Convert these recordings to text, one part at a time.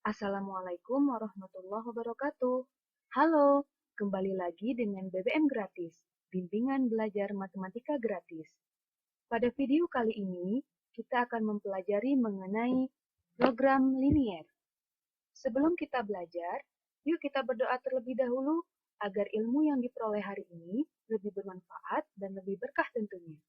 Assalamualaikum warahmatullahi wabarakatuh. Halo, kembali lagi dengan BBM Gratis, Bimbingan Belajar Matematika Gratis. Pada video kali ini, kita akan mempelajari mengenai program linier. Sebelum kita belajar, yuk kita berdoa terlebih dahulu agar ilmu yang diperoleh hari ini lebih bermanfaat dan lebih berkah tentunya.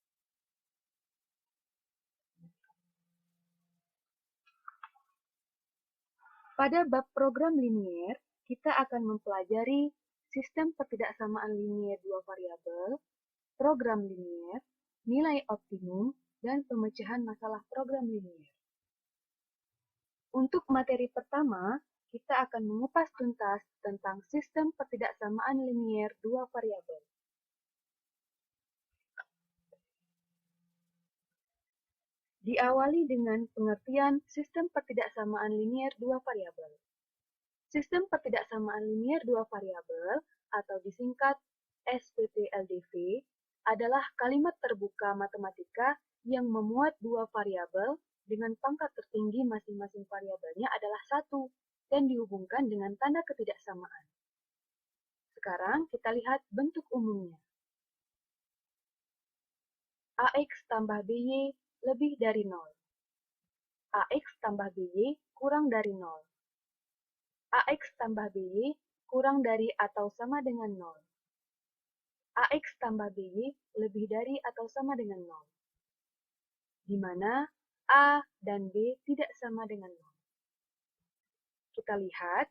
Pada bab program linier, kita akan mempelajari sistem pertidaksamaan linier dua variabel, program linier, nilai optimum, dan pemecahan masalah program linier. Untuk materi pertama, kita akan mengupas tuntas tentang sistem pertidaksamaan linier dua variabel. Diawali dengan pengertian sistem pertidaksamaan linier dua variabel. Sistem pertidaksamaan linier dua variabel atau disingkat SPTLDV adalah kalimat terbuka matematika yang memuat dua variabel dengan pangkat tertinggi masing-masing variabelnya adalah 1 dan dihubungkan dengan tanda ketidaksamaan. Sekarang kita lihat bentuk umumnya. AX tambah BY lebih dari 0. AX tambah BY kurang dari 0. AX tambah BY kurang dari atau sama dengan 0. AX tambah BY lebih dari atau sama dengan 0. Di mana A dan B tidak sama dengan 0. Kita lihat,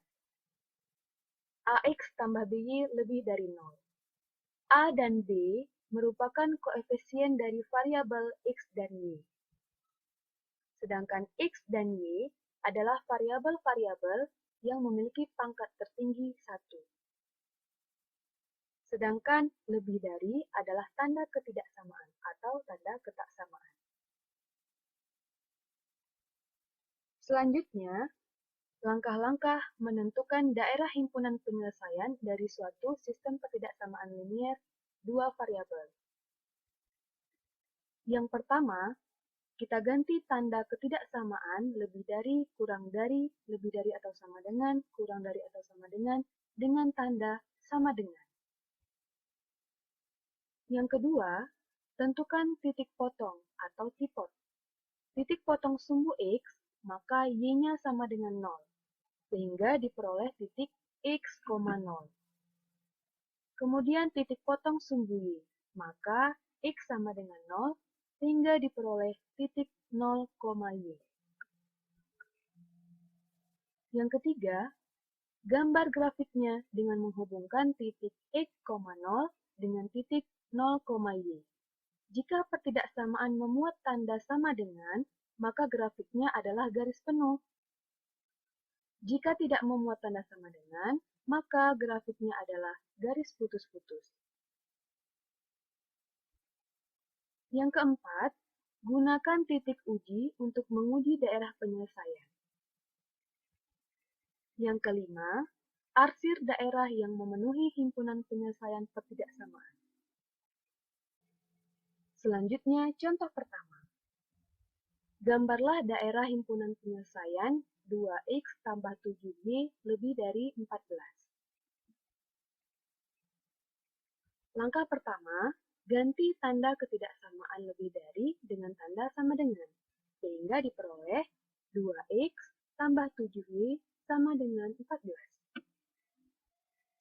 AX tambah BY lebih dari 0. A dan B merupakan koefisien dari variabel X dan Y. Sedangkan X dan Y adalah variabel-variabel yang memiliki pangkat tertinggi 1. Sedangkan lebih dari adalah tanda ketidaksamaan atau tanda ketaksamaan. Selanjutnya, langkah-langkah menentukan daerah himpunan penyelesaian dari suatu sistem pertidaksamaan linier dua variabel. Yang pertama, kita ganti tanda ketidaksamaan lebih dari, kurang dari, lebih dari atau sama dengan, kurang dari atau sama dengan tanda sama dengan. Yang kedua, tentukan titik potong atau tipot. Titik potong sumbu X, maka Y-nya sama dengan 0, sehingga diperoleh titik X, 0. Kemudian titik potong sumbu Y, maka X sama dengan 0, sehingga diperoleh titik 0, Y. Yang ketiga, gambar grafiknya dengan menghubungkan titik X, 0 dengan titik 0, Y. Jika pertidaksamaan memuat tanda sama dengan, maka grafiknya adalah garis penuh. Jika tidak memuat tanda sama dengan, maka grafiknya adalah garis putus-putus. Yang keempat, gunakan titik uji untuk menguji daerah penyelesaian. Yang kelima, arsir daerah yang memenuhi himpunan penyelesaian pertidaksamaan. Selanjutnya, contoh pertama. Gambarlah daerah himpunan penyelesaian 2X tambah 7Y lebih dari 14. Langkah pertama, ganti tanda ketidaksamaan lebih dari dengan tanda sama dengan, sehingga diperoleh 2X tambah 7Y sama dengan 14.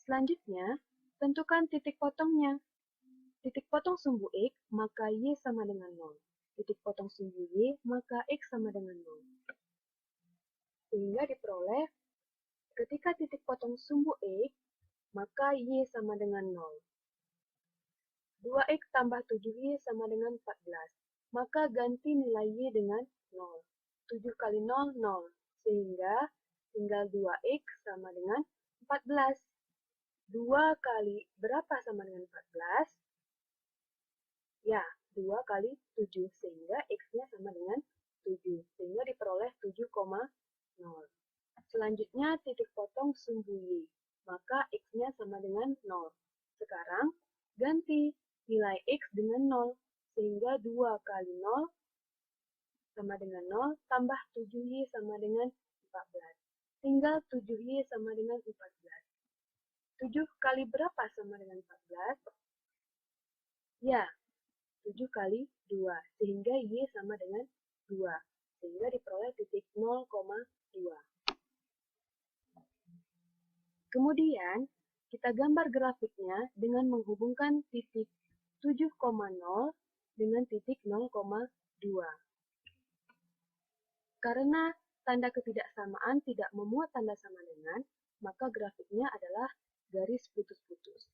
Selanjutnya, tentukan titik potongnya. Titik potong sumbu X, maka Y sama dengan 0. Titik potong sumbu Y, maka X sama dengan 0. Sehingga diperoleh, ketika titik potong sumbu X, maka Y sama dengan 0. 2X tambah 7Y sama dengan 14. Maka ganti nilai Y dengan 0. 7 kali 0, 0. Sehingga tinggal 2X sama dengan 14. 2 kali berapa sama dengan 14? Ya, 2 kali 7, sehingga X-nya sama dengan 7, sehingga diperoleh 7,0. Selanjutnya, titik potong sumbu Y, maka X-nya sama dengan 0. Sekarang, ganti nilai X dengan 0, sehingga 2 kali 0 sama dengan 0, tambah 7Y sama dengan 14. tinggal 7Y sama dengan 14. 7 kali berapa sama dengan 14? Ya, 7 kali 2, sehingga Y sama dengan 2, sehingga diperoleh titik 0,2. Kemudian, kita gambar grafiknya dengan menghubungkan titik 7,0 dengan titik 0,2. Karena tanda ketidaksamaan tidak memuat tanda sama dengan, maka grafiknya adalah garis putus-putus.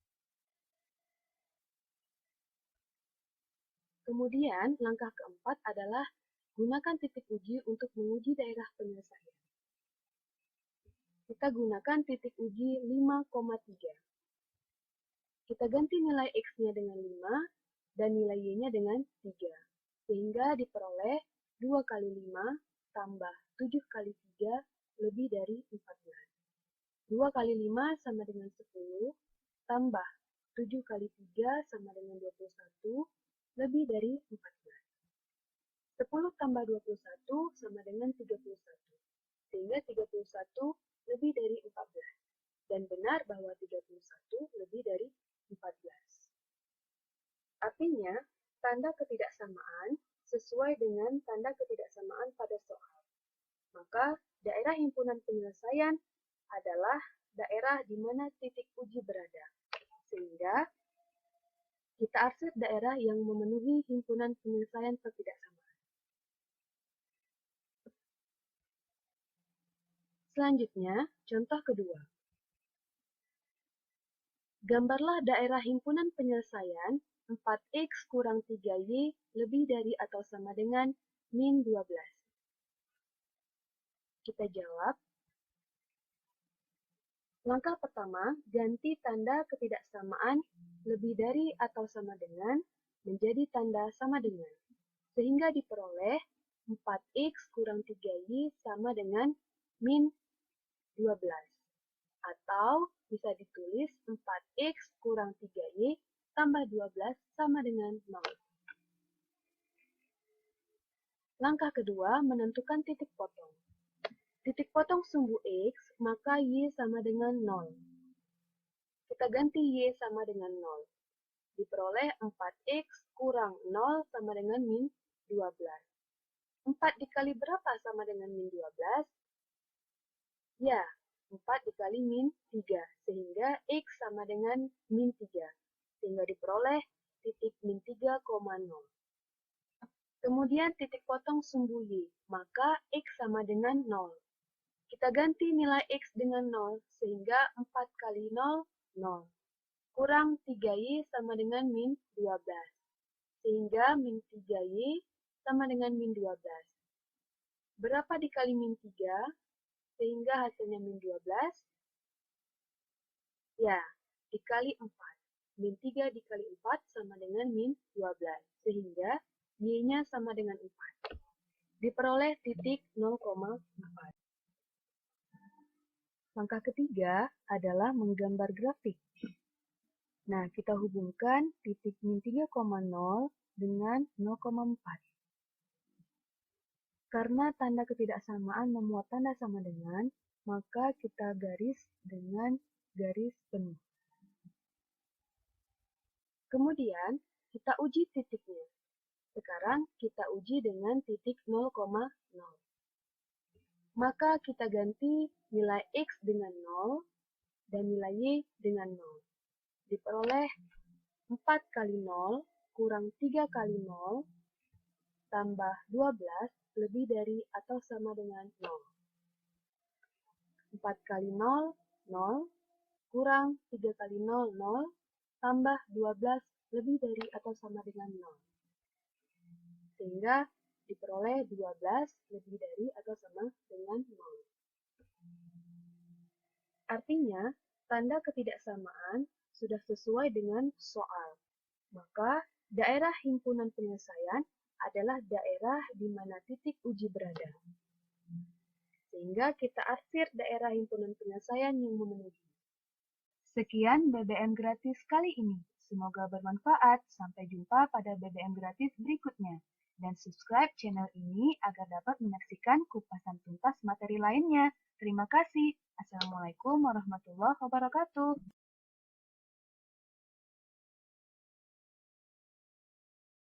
Kemudian, langkah keempat adalah gunakan titik uji untuk menguji daerah penyelesaian. Kita gunakan titik uji 5,3. Kita ganti nilai X-nya dengan 5 dan nilai Y-nya dengan 3. Sehingga diperoleh 2 kali 5 tambah 7 kali 3 lebih dari 14. 2 kali 5 sama dengan 10, tambah 7 kali 3 sama dengan 21, lebih dari 14. 10 tambah 21 sama dengan 31. Sehingga 31 lebih dari 14. Dan benar bahwa 31 lebih dari 14. Artinya, tanda ketidaksamaan sesuai dengan tanda ketidaksamaan pada soal. Maka, daerah himpunan penyelesaian adalah daerah di mana titik uji berada. Sehingga, kita arsip daerah yang memenuhi himpunan penyelesaian ketidaksamaan. Selanjutnya, contoh kedua. Gambarlah daerah himpunan penyelesaian 4X kurang 3Y lebih dari atau sama dengan min 12. Kita jawab. Langkah pertama, ganti tanda ketidaksamaan lebih dari atau sama dengan menjadi tanda sama dengan. Sehingga diperoleh 4X kurang 3Y sama dengan min 12. Atau bisa ditulis 4X kurang 3Y tambah 12 sama dengan 0. Langkah kedua, menentukan titik potong. Titik potong sumbu X, maka Y sama dengan 0. Kita ganti Y sama dengan 0. Diperoleh 4X kurang 0 sama dengan min 12. 4 dikali berapa sama dengan min 12? Ya, 4 dikali min 3, sehingga X sama dengan min 3, sehingga diperoleh titik min 3,0. Kemudian titik potong sumbu Y, maka X sama dengan 0. Kita ganti nilai X dengan 0, sehingga 4 kali 0, 0. Kurang 3Y sama dengan min 12, sehingga min 3Y sama dengan min 12. Berapa dikali min 3? Sehingga hasilnya min 12, ya, dikali 4. Min 3 dikali 4 sama dengan min 12, sehingga Y-nya sama dengan 4. Diperoleh titik 0,4. Langkah ketiga adalah menggambar grafik. Nah, kita hubungkan titik min 3,0 dengan 0,4. Karena tanda ketidaksamaan memuat tanda sama dengan, maka kita garis dengan garis penuh. Kemudian, kita uji titiknya. Sekarang, kita uji dengan titik 0,0. Maka kita ganti nilai X dengan 0 dan nilai Y dengan 0. Diperoleh 4 kali 0 kurang 3 kali 0 tambah 12 lebih dari atau sama dengan 0. 4 kali 0, 0, kurang 3 kali 0, 0, tambah 12 lebih dari atau sama dengan 0. Sehingga diperoleh 12 lebih dari atau sama dengan 0. Artinya, tanda ketidaksamaan sudah sesuai dengan soal. Maka, daerah himpunan penyelesaian adalah daerah di mana titik uji berada. Sehingga kita arsir daerah himpunan penyelesaian yang memenuhi. Sekian BBM gratis kali ini. Semoga bermanfaat. Sampai jumpa pada BBM gratis berikutnya. Dan subscribe channel ini agar dapat menyaksikan kupasan tuntas materi lainnya. Terima kasih. Assalamualaikum warahmatullahi wabarakatuh.